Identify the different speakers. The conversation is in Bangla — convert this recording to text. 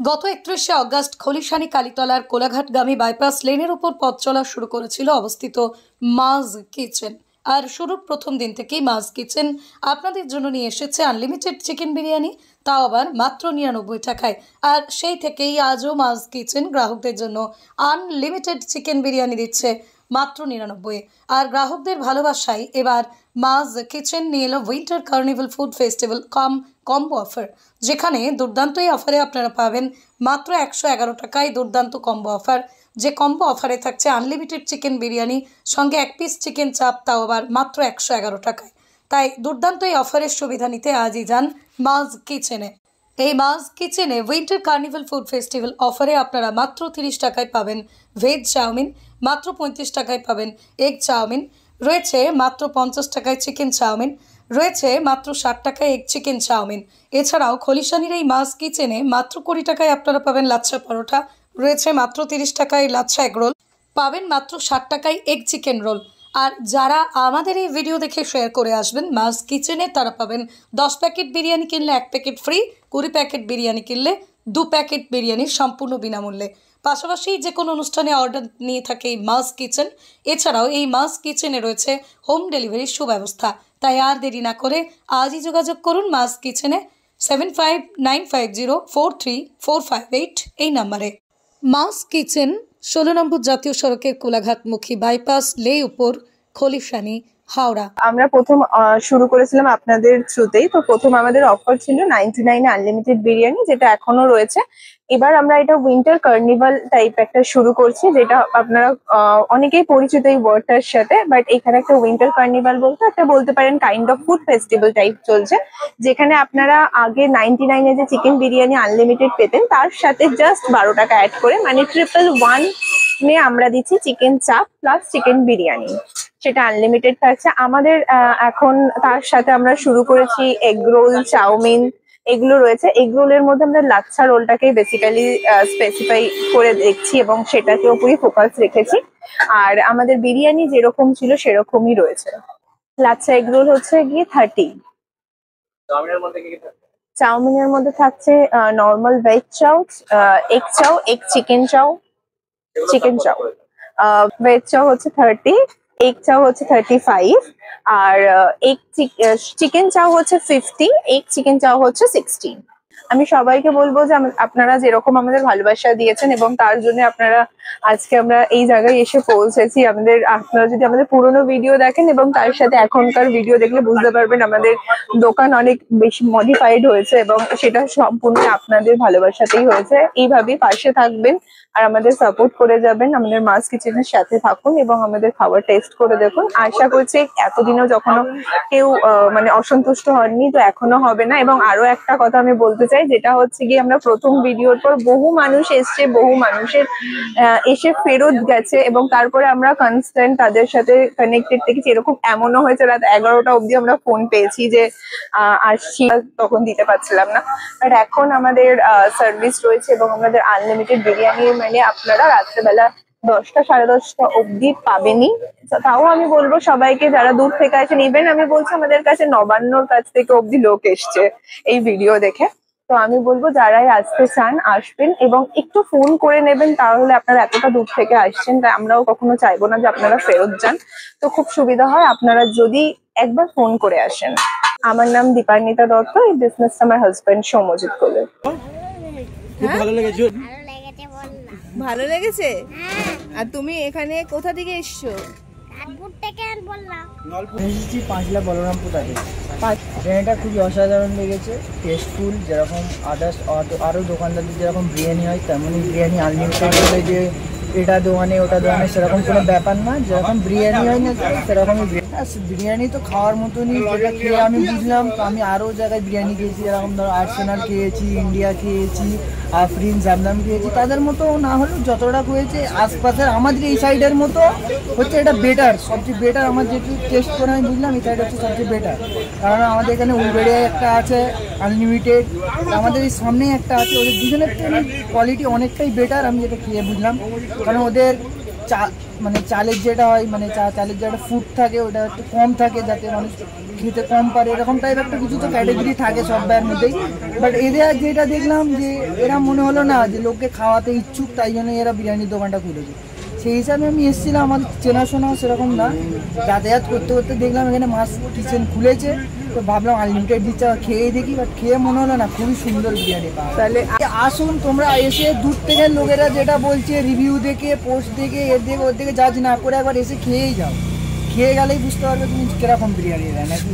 Speaker 1: গত 31শে অগাস্ট খলিশানি কালীতলার কোলাঘাটগামী বাইপাস লেনের উপর পথ চলা শুরু করেছিল অবস্থিত মাজ কিচেন। আর শুরুর প্রথম দিন থেকেই মাজ কিচেন আপনাদের জন্য নিয়ে এসেছে আনলিমিটেড চিকেন বিরিয়ানি, তাও আবার মাত্র 99 টাকায়। আর সেই থেকেই আজও মাজ কিচেন গ্রাহকদের জন্য আনলিমিটেড চিকেন বিরিয়ানি দিচ্ছে মাত্র 99। আর গ্রাহকদের ভালোবাসায় এবার মাজ কিচেন নিয়ে এলো winter carnival food festival combo offer, যেখানে দুর্দান্ত এই অফারে আপনারা পাবেন মাত্র 111 টাকায় দুর্দান্ত কম্বো অফার। যে কম্বো অফারে থাকছে আনলিমিটেড চিকেন বিরিয়ানি সঙ্গে 1 পিস চিকেন চাপ, তাও আবার মাত্র 111 টাকায়। তাই দুর্দান্ত এই অফারের সুবিধা নিতে আজই যান মাজ কিচেনে। এই মাজ কিচেনে উইন্টার কার্নিভাল ফুড ফেস্টিভ্যাল অফারে আপনারা মাত্র 30 টাকায় পাবেন ভেজ চাউমিন, মাত্র 35 টাকায় পাবেন এগ চাউমিন, রয়েছে মাত্র 50 টাকায় চিকেন চাউমিন, রয়েছে মাত্র 60 টাকায় এগ চিকেন চাউমিন। এছাড়াও খলিশানির এই মাজ কিচেনে মাত্র 20 টাকায় আপনারা পাবেন লাচ্ছা পরোটা, রয়েছে মাত্র 30 টাকায় লাচ্ছা এগ রোল, পাবেন মাত্র 60 টাকায় এগ চিকেন রোল। আর যারা আমাদের এই ভিডিও দেখে শেয়ার করে আসবেন মাজ কিচেনে, তারা পাবেন 10 প্যাকেট বিরিয়ানি কিনলে 1 প্যাকেট ফ্রি, 20 প্যাকেট বিরিয়ানি কিনলে 2 প্যাকেট বিরিয়ানি সম্পূর্ণ বিনামূল্যে। পাশাপাশি যে কোনো অনুষ্ঠানে অর্ডার নিয়ে থাকে এই মাজ কিচেন। এছাড়াও এই মাজ কিচেনে রয়েছে হোম ডেলিভারির সুব্যবস্থা। তাই আর দেরি না করে আজই যোগাযোগ করুন মাজ কিচেনে 7595043458 এই নাম্বারে। মাজ কিচেন 16 নম্বর জাতীয় সড়কের কোলাঘাটমুখী বাইপাস লে উপর, খলিশানি, হাওড়া।
Speaker 2: আমরা প্রথম শুরু করেছিলাম আপনাদের থ্রুতেই। তো প্রথম আমাদের অফার ছিল 99 আনলিমিটেড বিরিয়ানি, যেটা এখনো রয়েছে। এবার আমরা এটা উইন্টার কার্নিভাল টাইপ একটা শুরু করছি, যেটা আপনারা অনেকেই পরিচিত এই ওয়ার্ডটার সাথে। বাট এখানে একটা উইন্টার কার্নিভাল বলতে একটা বলতে পারেন kind of food festival type চলছে, যেখানে আপনারা আগে 99 যে চিকেন বিরিয়ানি আনলিমিটেড পেতেন, তার সাথে জাস্ট 12 টাকা অ্যাড করে, মানে 111 আমরা দিচ্ছি চিকেন চাপ প্লাস চিকেন বিরিয়ানি, সেটা আনলিমিটেড থাকছে আমাদের। এখন তার সাথে আমরা শুরু করেছি এগ রোল, চাউমিন, এগুলো রয়েছে। এগ রোলের মধ্যে আমরা লাচ্ছা রোলটাকে বেসিক্যালি স্পেসিফাই করে দেখছি এবং সেটাকে উপরই ফোকাস রেখেছি। আর আমাদের বিরিয়ানি যেরকম ছিল সেরকমই রয়েছে। লাচ্ছা এগ রোল হচ্ছে গিয়ে 30। চাউমিনের মধ্যে থাকছে normal veg chow, egg chow, egg chicken chow, chicken chow. Veg chow হচ্ছে 30, এগ চাউ হচ্ছে 35, আর এগ চিকেন চাউ হচ্ছে 50, এগ চিকেন চাউ হচ্ছে 60। আমি সবাইকে বলবো যে আপনারা যেরকম আমাদের ভালোবাসা দিয়েছেন এবং তার জন্য আপনারা আজকে আমরা এই জায়গায় এসে পৌঁছেছি। আপনারা যদি আমাদের পুরোনো ভিডিও দেখেন এবং তার সাথে এখনকার ভিডিও দেখলে বুঝতে পারবেন আমাদের দোকান অনেক বেশি মডিফাইড হয়েছে এবং সেটা সম্পূর্ণ আপনাদের ভালোবাসাতেই হয়েছে। এইভাবেই পাশে থাকবেন আর আমাদের সাপোর্ট করে যাবেন। আমাদের মাজ কিচেনের সাথে থাকুন এবং আমাদের খাবার টেস্ট করে দেখুন। আশা করছি এতদিনও যখন কেউ মানে অসন্তুষ্ট হননি, তো এখনো হবে না। এবং আরো একটা কথা আমি বলতে চাই, যেটা হচ্ছে গিয়ে আমরা প্রথম ভিডিওর পর বহু মানুষ এসছে, বহু মানুষের এসে ফেরত গেছে এবং তারপরে আমরা কনস্ট্যান্ট তাদের সাথে কানেক্টেড দেখেছি। এরকম এমনও হয়েছে রাত 11টা অবধি আমরা ফোন পেয়েছি যে আসছি, তখন দিতে পারছিলাম না। বাট এখন আমাদের সার্ভিস রয়েছে এবং আমাদের আনলিমিটেড বিরিয়ানি, মানে আপনারা রাত্রেবেলা 10টা সাড়ে 10টা অবধি পাবেনই। তাও আমি বলবো সবাইকে যারা দূর থেকে আসেন, ইভেন আমি বলছি আমাদের কাছে নবান্নর কাছ থেকে অবধি লোক এসছে এই ভিডিও দেখে। তো আমি বলবো যারাই আসতে চান আসবেন এবং একটু ফোন করে নেবেন, তাহলে আপনারা এতটা দূর থেকে আসছেন, তাই আমরাও কখনো চাইবো না যে আপনারা ফেরত যান। তো খুব সুবিধা হয় আপনারা যদি একবার ফোন করে আসেন। আমার নাম দীপান্বিতা দত্ত, এই বিজনেসটা আমার হাজবেন্ড সৌম্যজিৎ কোলে।
Speaker 3: ভালো লেগেছে? ভালো লেগেছে। আর তুমি এখানে কোথা থেকে এসছো?
Speaker 4: এসেছি পাঁচলা বলরামপুর থেকে। বিরিয়ানিটা খুবই অসাধারণ লেগেছে, টেস্টফুল। যেরকম আদার্স আরও দোকানদারদের যেরকম বিরিয়ানি হয়, তেমনই বিরিয়ানি আনলিমিটেড হলে যে এটা দোকানে ওটা দোকানে সেরকম কোনো ব্যাপার না। যেরকম বিরিয়ানি হয় না সেরকমই বিরিয়ানি তো খাওয়ার মতনই। যেটা খেয়ে আমি বুঝলাম, তো আমি আরও জায়গায় বিরিয়ানি খেয়েছি, যেরকম ধরো আর্সেনাল খেয়েছি, ইন্ডিয়া খেয়েছি, আফরিন, জামদাম খেয়েছি। তাদের মতো না হলেও যতটা হয়েছে আশপাশের আমাদের এই সাইডের মতো হচ্ছে এটা বেটার, সবচেয়ে বেটার। আমার যেটু টেস্ট করে আমি বুঝলাম এই সাইড হচ্ছে সবচেয়ে বেটার। কারণ আমাদের এখানে উলবেড়িয়ায় একটা আছে আনলিমিটেড, আমাদের এই সামনেই একটা আছে। ওদের দুজনের কোয়ালিটি অনেকটাই বেটার, আমি যেটা খেয়ে বুঝলাম। কারণ ওদের মানে চালের যেটা হয়, মানে চালের যেটা ফুড থাকে ওটা একটু কম থাকে, যাতে মানুষ খেতে কম পারে, এরকম টাইপ একটা কিছু তো ক্যাটাগরি থাকে সব ভাইয়ের মধ্যেই। বাট এদের যেটা দেখলাম যে এরা মনে হলো না যে লোককে খাওয়াতে ইচ্ছুক, তাই জন্য এরা বিরিয়ানির দোকানটা খুলেছে। সেই হিসাবে আমি এসেছিলাম, আমার চেনাশোনাও সেরকম না, যাতায়াত করতে করতে দেখলাম এখানে মাস কিচেন খুলেছে, তো ভাবলাম আনলিমিটেড দিচ্ছে, খেয়ে দেখি। বাট খেয়ে মনে হলো না খুবই সুন্দর বিরিয়ানি পাওয়া।
Speaker 3: তাহলে
Speaker 4: আসুন তোমরা এসে, দূর থেকে লোকেরা যেটা বলছে রিভিউ দেখে, পোস্ট দেখে, এর দেখে ওর দেখে জাজ না করে একবার এসে খেয়েই যাও। খেয়ে গেলেই বুঝতে পারবে তুমি কিরকম বিরিয়ানি দেয় নাকি।